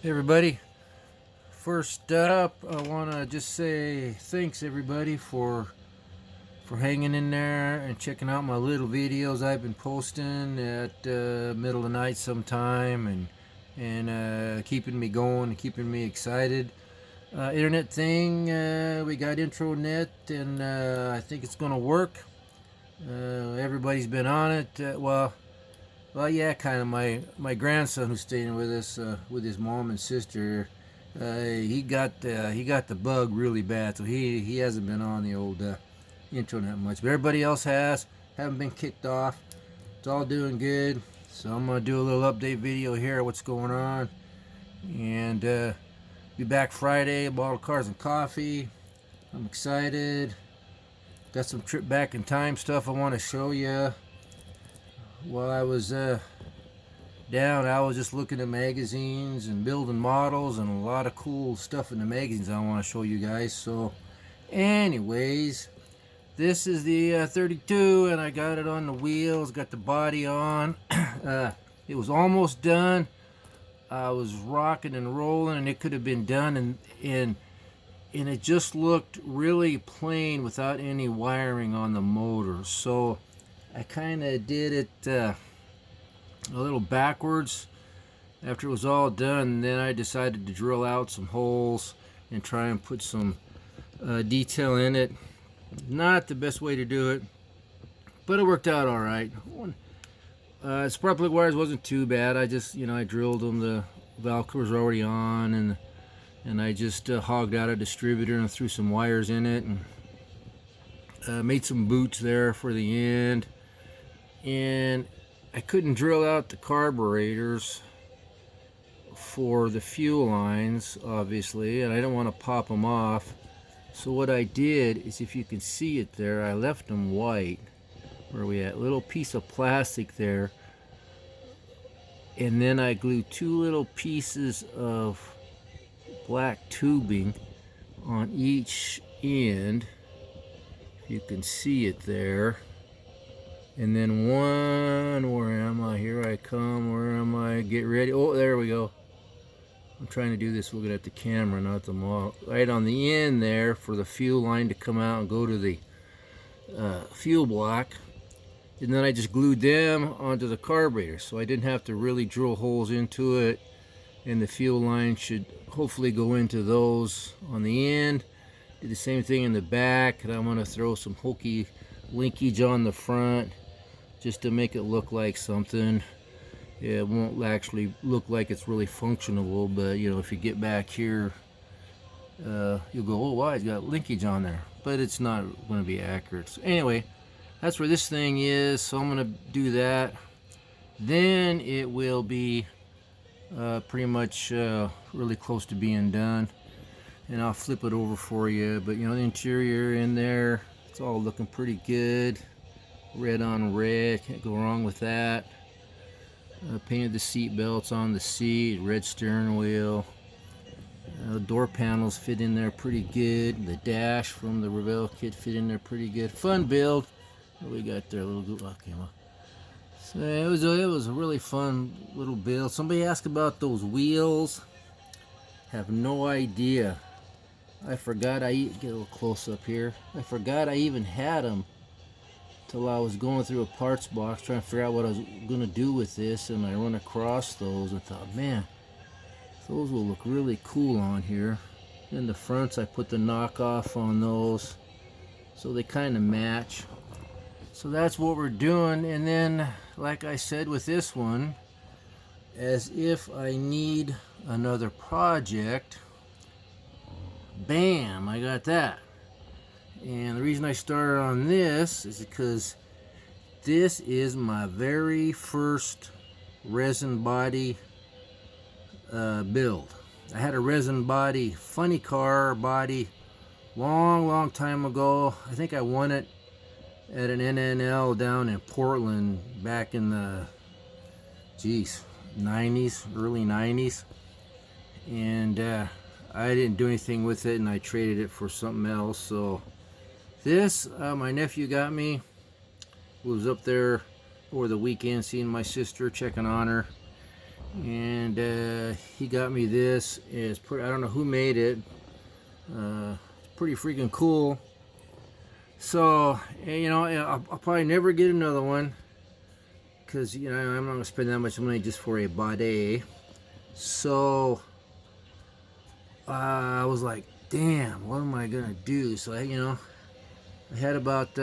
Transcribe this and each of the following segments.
Hey everybody, first up I want to just say thanks everybody for hanging in there and checking out my little videos I've been posting at middle of the night sometime and keeping me going and keeping me excited. Internet thing, we got intronet and I think it's gonna work. Everybody's been on it. Well, yeah, kind of. My grandson who's staying with us, with his mom and sister, he got the bug really bad, so he hasn't been on the old internet much. But everybody else haven't been kicked off. It's all doing good. So I'm gonna do a little update video here, what's going on, and be back Friday. A bottle of Cars and Coffee. I'm excited. Got some trip back in time stuff I want to show you. While I was down, I was just looking at magazines and building models and a lot of cool stuff in the magazines I want to show you guys. So anyways, this is the 32 and I got it on the wheels, got the body on. It was almost done. I was rocking and rolling and it could have been done, and it just looked really plain without any wiring on the motor. So I kind of did it a little backwards after it was all done, and then I decided to drill out some holes and try and put some detail in it. Not the best way to do it, but it worked out all right. Spark plug wires wasn't too bad. I just, I drilled them. The valve cover was already on, and I just hogged out a distributor and threw some wires in it and made some boots there for the end. And I couldn't drill out the carburetors for the fuel lines, obviously, and I didn't want to pop them off. So what I did is, if you can see it there, I left them white. Where we at? Little piece of plastic there, and then I glued two little pieces of black tubing on each end. You can see it there. And then one, where am I? Here I come. Where am I? Get ready. Oh, there we go. I'm trying to do this looking at the camera, not the model. Right on the end there for the fuel line to come out and go to the fuel block. And then I just glued them onto the carburetor, so I didn't have to really drill holes into it. And the fuel line should hopefully go into those on the end. Did the same thing in the back, and I'm going to throw some hokey linkage on the front, just to make it look like something. Yeah, it won't actually look like it's really functional, but if you get back here, you'll go, oh wow, it's got linkage on there, but it's not going to be accurate. So anyway, that's where this thing is, so I'm going to do that. Then it will be pretty much really close to being done, and I'll flip it over for you. But the interior in there, it's all looking pretty good. Red on red, can't go wrong with that. Painted the seat belts on the seat, red steering wheel. Door panels fit in there pretty good. The dash from the Revel kit fit in there pretty good. Fun build. What we got there? A little okay, well. So it was a really fun little build. Somebody asked about those wheels. Have no idea. I forgot get a little close up here. I forgot I even had them till I was going through a parts box trying to figure out what I was going to do with this, and I run across those and thought, man, those will look really cool on here. In the fronts, I put the knockoff on those, so they kind of match. So that's what we're doing. And then, like I said with this one, as if I need another project, bam, I got that. And the reason I started on this is because this is my very first resin body build. I had a resin body, funny car body, long time ago. I think I won it at an NNL down in Portland back in the 90s, early 90s. And I didn't do anything with it, and I traded it for something else. So this, my nephew got me. Was up there over the weekend seeing my sister, checking on her, and he got me this. It's pretty, I don't know who made it. It's pretty freaking cool. So, you know, I'll probably never get another one because, you know, I'm not going to spend that much money just for a bidet. So I was like, damn, what am I going to do? So, you know, I had about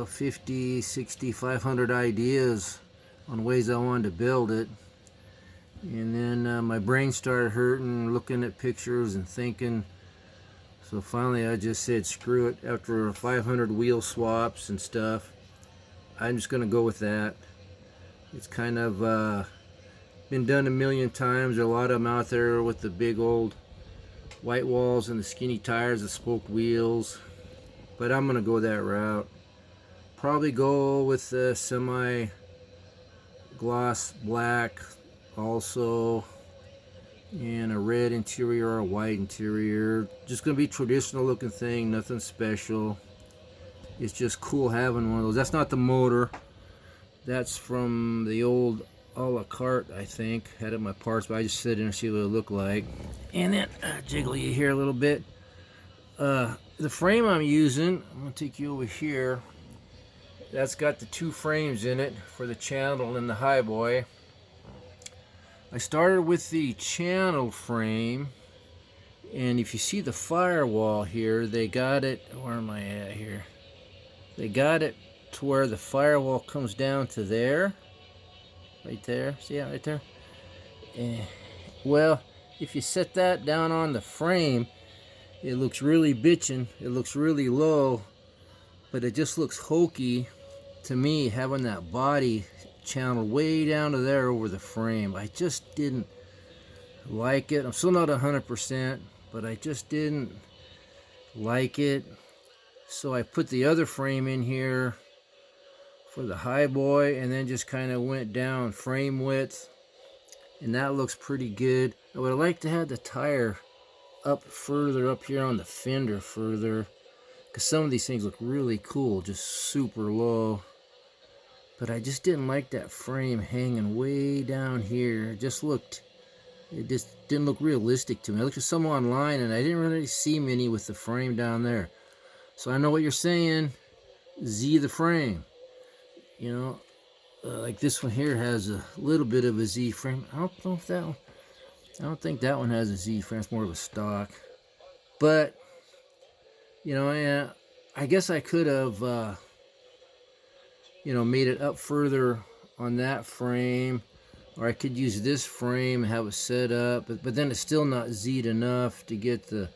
50, 60, 500 ideas on ways I wanted to build it. And then my brain started hurting, looking at pictures and thinking. So finally I just said, screw it. After 500 wheel swaps and stuff, I'm just going to go with that. It's kind of been done a million times. There are a lot of them out there with the big old white walls and the skinny tires, the spoked wheels. But I'm going to go that route. Probably go with the semi-gloss black also, and a red interior or a white interior. Just going to be traditional looking thing, nothing special. It's just cool having one of those. That's not the motor. That's from the old a la carte, I think. Had it in my parts, but I just sit in and see what it looked like. And then jiggle you here a little bit. The frame I'm using, I'm going to take you over here. That's got the two frames in it for the channel and the highboy. I started with the channel frame, and if you see the firewall here, they got it, where am I at here? They got it to where the firewall comes down to there. Right there, see that right there? Well, if you set that down on the frame, it looks really bitchin', it looks really low, but it just looks hokey to me having that body channel way down to there over the frame. I just didn't like it. I'm still not 100%, but I just didn't like it. So I put the other frame in here for the highboy and then just kind of went down frame width, and that looks pretty good. I would have liked to have the tire up further up here on the fender further, because some of these things look really cool, just super low. But I just didn't like that frame hanging way down here. It just didn't look realistic to me. I looked at some online and I didn't really see many with the frame down there. So I know what you're saying, Z the frame. You know, like this one here has a little bit of a Z frame. I don't know if that one, I don't think that one has a Z frame. It's more of a stock. But, you know, I guess I could have, you know, made it up further on that frame, or I could use this frame and have it set up, but then it's still not Z'd enough to get the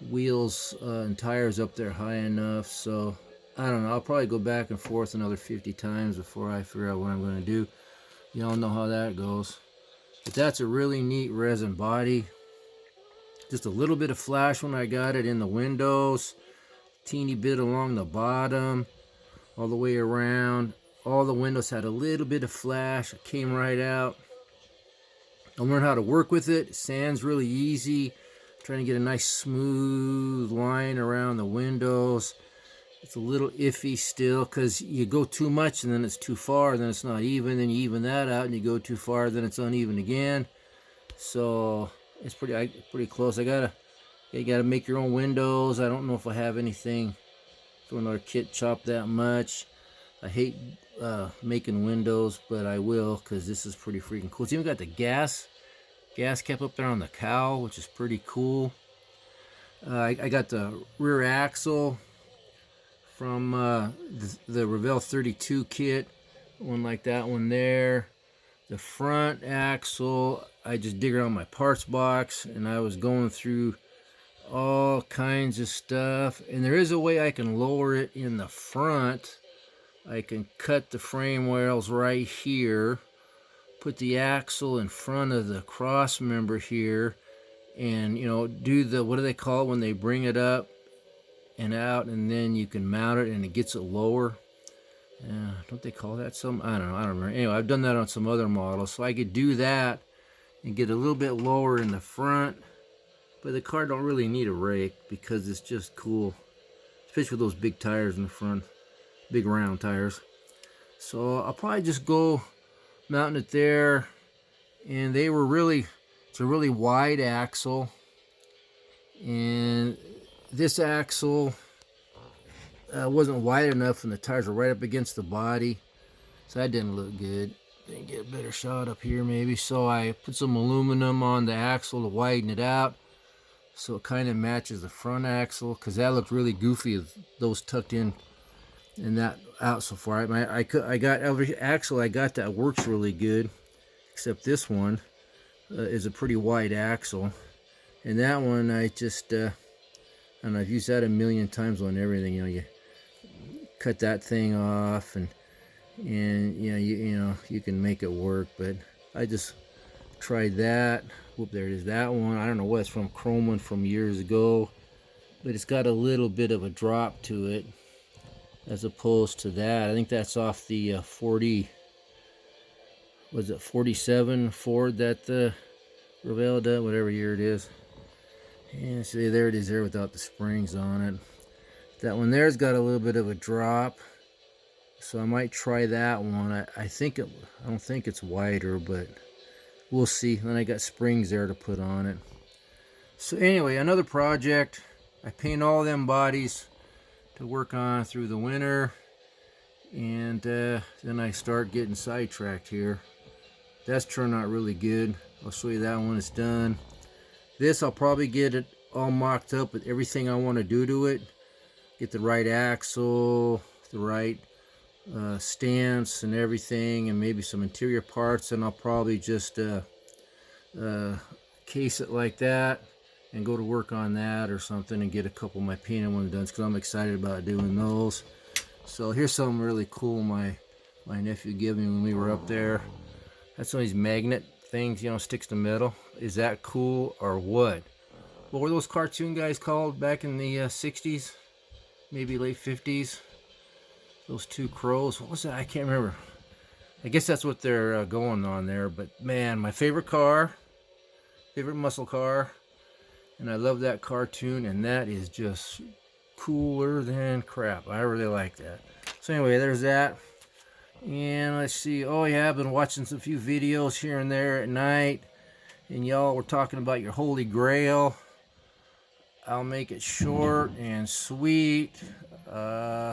wheels and tires up there high enough. So I don't know, I'll probably go back and forth another 50 times before I figure out what I'm going to do. Y'all know how that goes. But that's a really neat resin body. Just a little bit of flash when I got it in the windows, teeny bit along the bottom, all the way around. All the windows had a little bit of flash. It came right out. I learned how to work with it. Sand's really easy. Trying to get a nice smooth line around the windows. It's a little iffy still because you go too much and then it's too far, then it's not even, then you even that out and you go too far, then it's uneven again. So it's pretty close. You gotta make your own windows. I don't know if I have anything for another kit chop that much. I hate making windows, but I will because this is pretty freaking cool. It's even got the gas kept up there on the cowl, which is pretty cool. I got the rear axle from the Revel 32 kit, one like that one there. The front axle, I just dig around my parts box, and I was going through all kinds of stuff, and there is a way I can lower it in the front. I can cut the frame rails right here, put the axle in front of the cross member here, and, you know, do the, what do they call it when they bring it up and out, and then you can mount it and it gets it lower. Don't they call that something? I don't know, I don't remember. Anyway, I've done that on some other models, so I could do that and get a little bit lower in the front. But the car don't really need a rake because it's just cool, especially with those big tires in the front, big round tires. So I'll probably just go mounting it there and they were really, it's a really wide axle, and this axle wasn't wide enough, and the tires were right up against the body, so that didn't look good. Didn't get a better shot up here maybe, so I put some aluminum on the axle to widen it out so it kind of matches the front axle, because that looked really goofy with those tucked in and that out so far. I got every axle I got that works really good, except this one is a pretty wide axle, and that one I just and I've used that a million times on everything. You know, you cut that thing off, and you know you can make it work. But I just tried that. Whoop, there it is. That one, I don't know what it's from, chrome one from years ago, but it's got a little bit of a drop to it as opposed to that. I think that's off the 40, was it 47 Ford that Revel did, whatever year it is. And see, there it is there without the springs on it. That one there's got a little bit of a drop, so I might try that one. I don't think it's wider, but we'll see. Then I got springs there to put on it. So anyway, another project. I paint all them bodies to work on through the winter, and then I start getting sidetracked here. That's turned out really good. I'll show you that when it's done. This, I'll probably get it all mocked up with everything I want to do to it. Get the right axle, the right stance and everything, and maybe some interior parts, and I'll probably just case it like that and go to work on that or something, and get a couple of my painted ones done, because I'm excited about doing those. So here's something really cool my nephew gave me when we were up there. That's one of these magnet things, you know, sticks to metal. Is that cool or what? What were those cartoon guys called back in the 60s? Maybe late 50s? Those two crows. What was that? I can't remember. I guess that's what they're going on there. But man, my favorite car, favorite muscle car, and I love that cartoon, and that is just cooler than crap. I really like that. So anyway, there's that. And let's see. Oh yeah, I've been watching some few videos here and there at night, and y'all were talking about your Holy Grail. I'll make it short and sweet.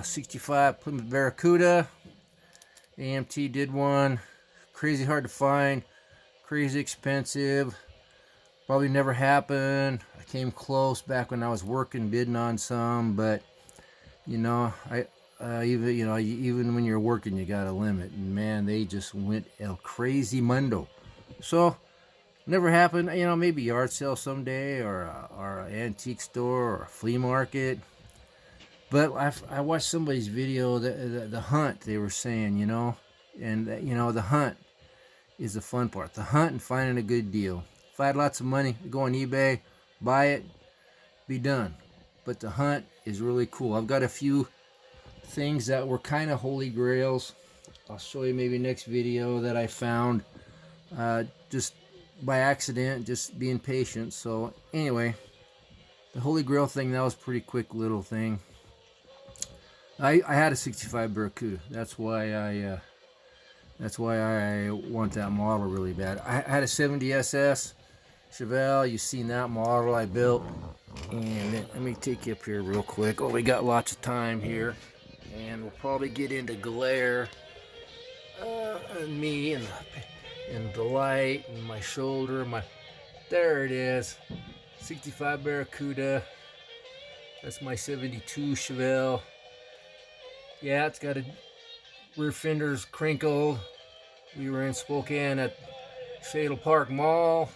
65 Plymouth Barracuda. AMT did one. Crazy hard to find. Crazy expensive. Probably never happened. I came close back when I was working, bidding on some, but you know, even when you're working, you got a limit. And man, they just went el crazy mundo. So never happened. You know, maybe yard sale someday, or an antique store, or a flea market. But I watched somebody's video, the hunt, they were saying, you know, and you know, the hunt is the fun part. The hunt and finding a good deal. If I had lots of money, go on eBay, buy it, be done. But the hunt is really cool. I've got a few things that were kind of holy grails. I'll show you maybe next video that I found just by accident, just being patient. So anyway, the Holy Grail thing, that was a pretty quick little thing. I had a 65 Barracuda. That's why I want that model really bad. I had a 70 SS Chevelle. You've seen that model I built. And let me take you up here real quick. Oh, we got lots of time here, and we'll probably get into glare on me and the light and my shoulder. There it is, 65 Barracuda. That's my 72 Chevelle. Yeah, it's got a rear fenders crinkled. We were in Spokane at Fatal Park Mall.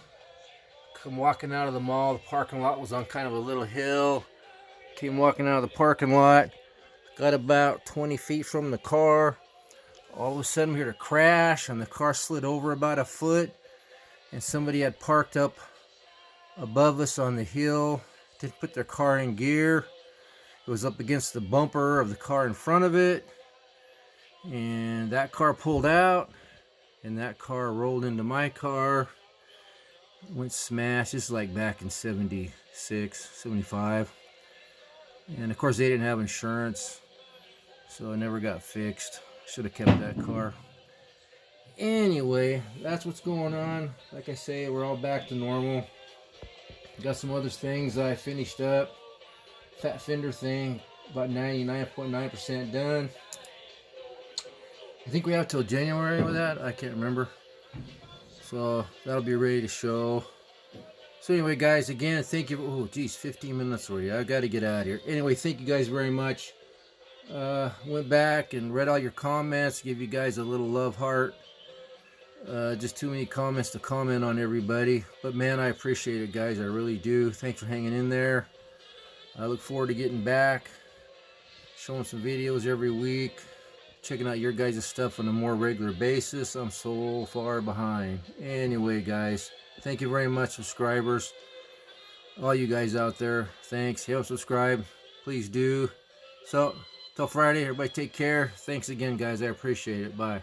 Come walking out of the mall. The parking lot was on kind of a little hill. Came walking out of the parking lot. Got about 20 feet from the car. All of a sudden we heard a crash, and the car slid over about a foot. And somebody had parked up above us on the hill. Didn't put their car in gear. It was up against the bumper of the car in front of it. And that car pulled out. And that car rolled into my car. Went smash. This is like back in 76, 75. And of course they didn't have insurance, so it never got fixed. Should have kept that car. Anyway, that's what's going on. Like I say, we're all back to normal. Got some other things I finished up. Fat fender thing, about 99.9% done. I think we have till January with that. I can't remember. So that'll be ready to show. So anyway, guys, again, thank you. Oh, geez, 15 minutes already. I got to get out of here. Anyway, thank you guys very much. Went back and read all your comments. Give you guys a little love heart. Just too many comments to comment on, everybody. But man, I appreciate it, guys. I really do. Thanks for hanging in there. I look forward to getting back, showing some videos every week, checking out your guys' stuff on a more regular basis. I'm so far behind. Anyway, guys, thank you very much, subscribers. All you guys out there, thanks. Help subscribe. Please do. So, till Friday, everybody take care. Thanks again, guys. I appreciate it. Bye.